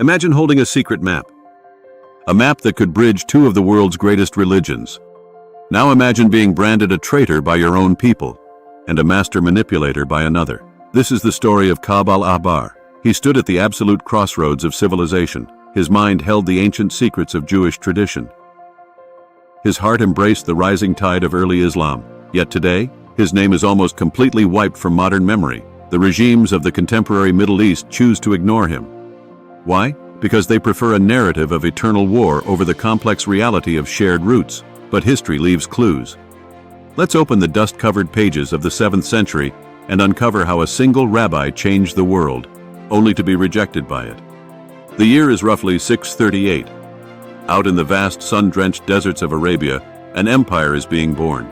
Imagine holding a secret map. A map that could bridge two of the world's greatest religions. Now imagine being branded a traitor by your own people, and a master manipulator by another. This is the story of Caliph al-Ahbar. He stood at the absolute crossroads of civilization. His mind held the ancient secrets of Jewish tradition. His heart embraced the rising tide of early Islam. Yet today, his name is almost completely wiped from modern memory. The regimes of the contemporary Middle East choose to ignore him. Why? Because they prefer a narrative of eternal war over the complex reality of shared roots. But history leaves clues. Let's open the dust-covered pages of the 7th century and uncover how a single rabbi changed the world, only to be rejected by it. The year is roughly 638. Out in the vast sun-drenched deserts of Arabia, an empire is being born.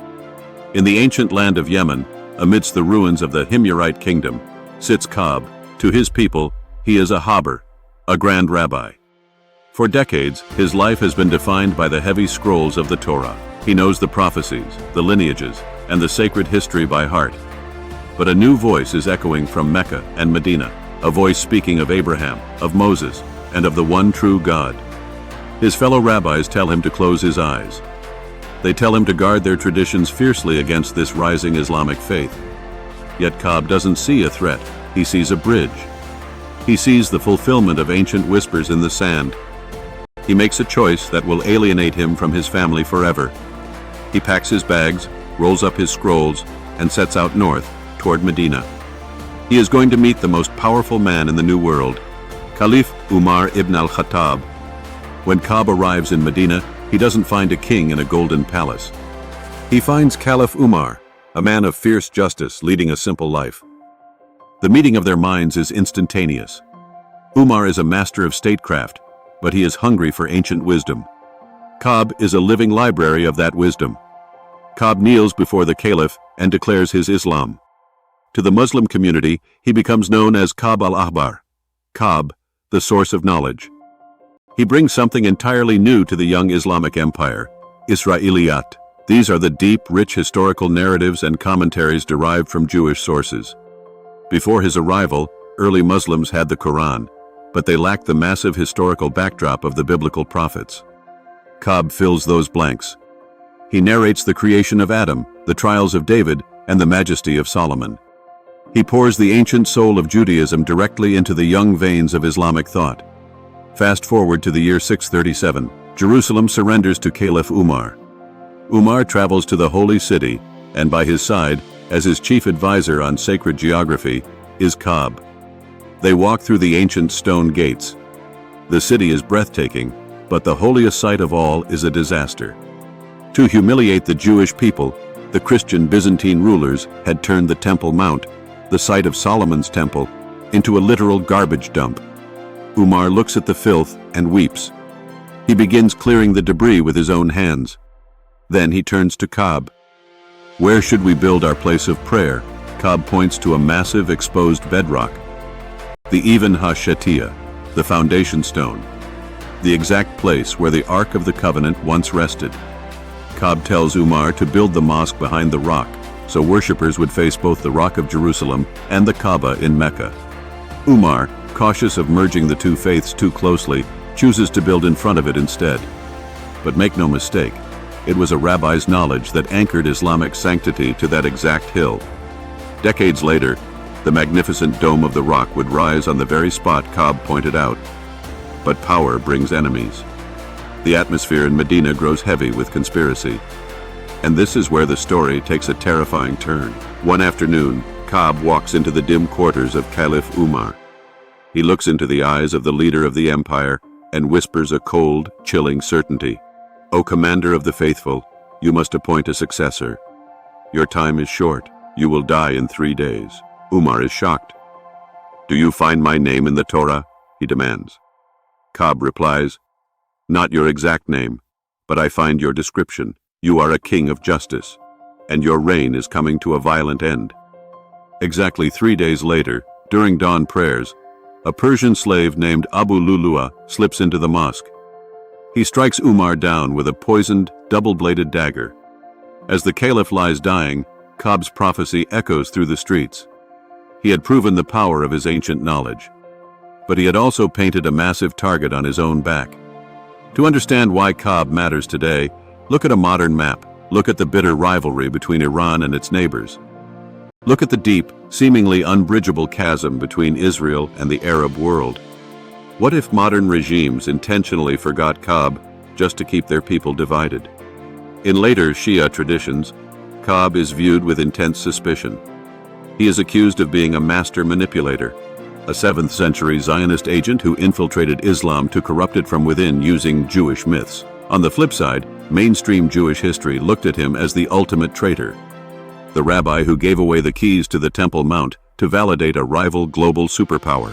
In the ancient land of Yemen, amidst the ruins of the Yemenite kingdom, sits Caliph. To his people, he is al-Ahbar, a grand rabbi. For decades, his life has been defined by the heavy scrolls of the Torah. He knows the prophecies, the lineages, and the sacred history by heart. But a new voice is echoing from Mecca and Medina, a voice speaking of Abraham, of Moses, and of the one true God. His fellow rabbis tell him to close his eyes. They tell him to guard their traditions fiercely against this rising Islamic faith. Yet Caliph doesn't see a threat, he sees a bridge. He sees the fulfillment of ancient whispers in the sand. He makes a choice that will alienate him from his family forever. He packs his bags, rolls up his scrolls, and sets out north, toward Medina. He is going to meet the most powerful man in the New World, Caliph Umar ibn al-Khattab. When Caliph arrives in Medina, he doesn't find a king in a golden palace. He finds Caliph Umar, a man of fierce justice leading a simple life. The meeting of their minds is instantaneous. Umar is a master of statecraft, but he is hungry for ancient wisdom. Caliph is a living library of that wisdom. Caliph kneels before the Caliph and declares his Islam. To the Muslim community, he becomes known as Caliph al-Ahbar, Caliph, the source of knowledge. He brings something entirely new to the young Islamic empire, Isra'iliyyat. These are the deep, rich historical narratives and commentaries derived from Jewish sources. Before his arrival, early Muslims had the Quran, but they lacked the massive historical backdrop of the biblical prophets. Caliph fills those blanks. He narrates the creation of Adam, the trials of David, and the majesty of Solomon. He pours the ancient soul of Judaism directly into the young veins of Islamic thought. Fast forward to the year 637, Jerusalem surrenders to Caliph Umar. Umar travels to the holy city, and by his side, as his chief advisor on sacred geography, is Caliph. They walk through the ancient stone gates. The city is breathtaking, but the holiest sight of all is a disaster. To humiliate the Jewish people, the Christian Byzantine rulers had turned the Temple Mount, the site of Solomon's temple, into a literal garbage dump. Umar looks at the filth and weeps. He begins clearing the debris with his own hands. Then he turns to Caliph. Where should we build our place of prayer? Caliph points to a massive exposed bedrock. The Even ha-Shetiyah, the foundation stone. The exact place where the Ark of the Covenant once rested. Caliph tells Umar to build the mosque behind the rock, so worshippers would face both the Rock of Jerusalem and the Kaaba in Mecca. Umar, cautious of merging the two faiths too closely, chooses to build in front of it instead. But make no mistake, it was a rabbi's knowledge that anchored Islamic sanctity to that exact hill. Decades later, the magnificent dome of the rock would rise on the very spot Caliph pointed out. But power brings enemies. The atmosphere in Medina grows heavy with conspiracy. And this is where the story takes a terrifying turn. One afternoon, Caliph walks into the dim quarters of Caliph Umar. He looks into the eyes of the leader of the empire and whispers a cold, chilling certainty. "O commander of the faithful, you must appoint a successor. Your time is short. You will die in 3 days." Umar is shocked. "Do you find my name in the Torah?" he demands. Caliph replies, "Not your exact name, but I find your description. You are a king of justice, and your reign is coming to a violent end." Exactly 3 days later, during dawn prayers, a Persian slave named Abu Lulu'a slips into the mosque. He strikes Umar down with a poisoned, double-bladed dagger. As the caliph lies dying, Caliph's prophecy echoes through the streets. He had proven the power of his ancient knowledge. but he had also painted a massive target on his own back. To understand why Ka'b matters today, look at a modern map. Look at the bitter rivalry between Iran and its neighbors. Look at the deep, seemingly unbridgeable chasm between Israel and the Arab world. What if modern regimes intentionally forgot Ka'b just to keep their people divided? In later Shia traditions, Ka'b is viewed with intense suspicion. He is accused of being a master manipulator, a 7th century Zionist agent who infiltrated Islam to corrupt it from within using Jewish myths. On the flip side, mainstream Jewish history looked at him as the ultimate traitor, the rabbi who gave away the keys to the Temple Mount to validate a rival global superpower.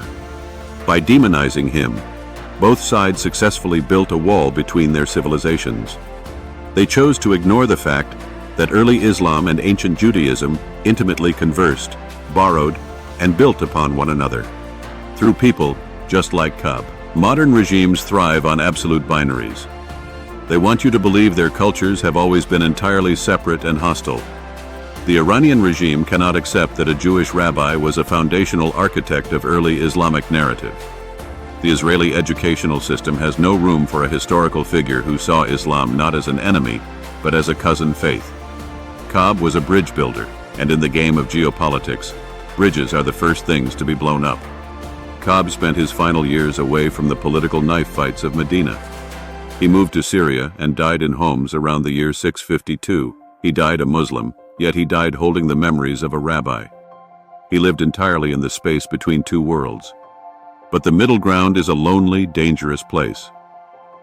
By demonizing him, both sides successfully built a wall between their civilizations. They chose to ignore the fact that early Islam and ancient Judaism intimately conversed, borrowed, and built upon one another. Through people just like Ka'b. Modern regimes thrive on absolute binaries. They want you to believe their cultures have always been entirely separate and hostile. The Iranian regime cannot accept that a Jewish rabbi was a foundational architect of early Islamic narrative. The Israeli educational system has no room for a historical figure who saw Islam not as an enemy, but as a cousin faith. Ka'b was a bridge builder, and in the game of geopolitics, bridges are the first things to be blown up. Ka'b spent his final years away from the political knife fights of Medina. He moved to Syria and died in Homs around the year 652. He died a Muslim, yet he died holding the memories of a rabbi. He lived entirely in the space between two worlds. But the middle ground is a lonely, dangerous place.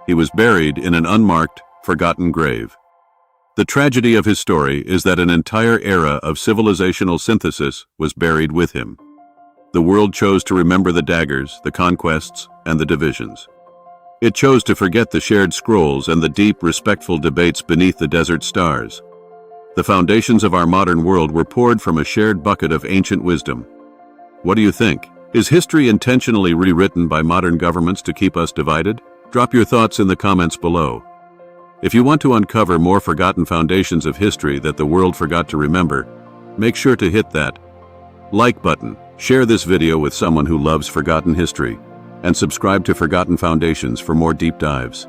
He was buried in an unmarked, forgotten grave. The tragedy of his story is that an entire era of civilizational synthesis was buried with him. The world chose to remember the daggers, the conquests, and the divisions. It chose to forget the shared scrolls and the deep, respectful debates beneath the desert stars. The foundations of our modern world were poured from a shared bucket of ancient wisdom. What do you think? Is history intentionally rewritten by modern governments to keep us divided? Drop your thoughts in the comments below. If you want to uncover more forgotten foundations of history that the world forgot to remember, make sure to hit that like button, share this video with someone who loves forgotten history, and subscribe to Forgotten Foundations for more deep dives.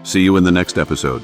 See you in the next episode.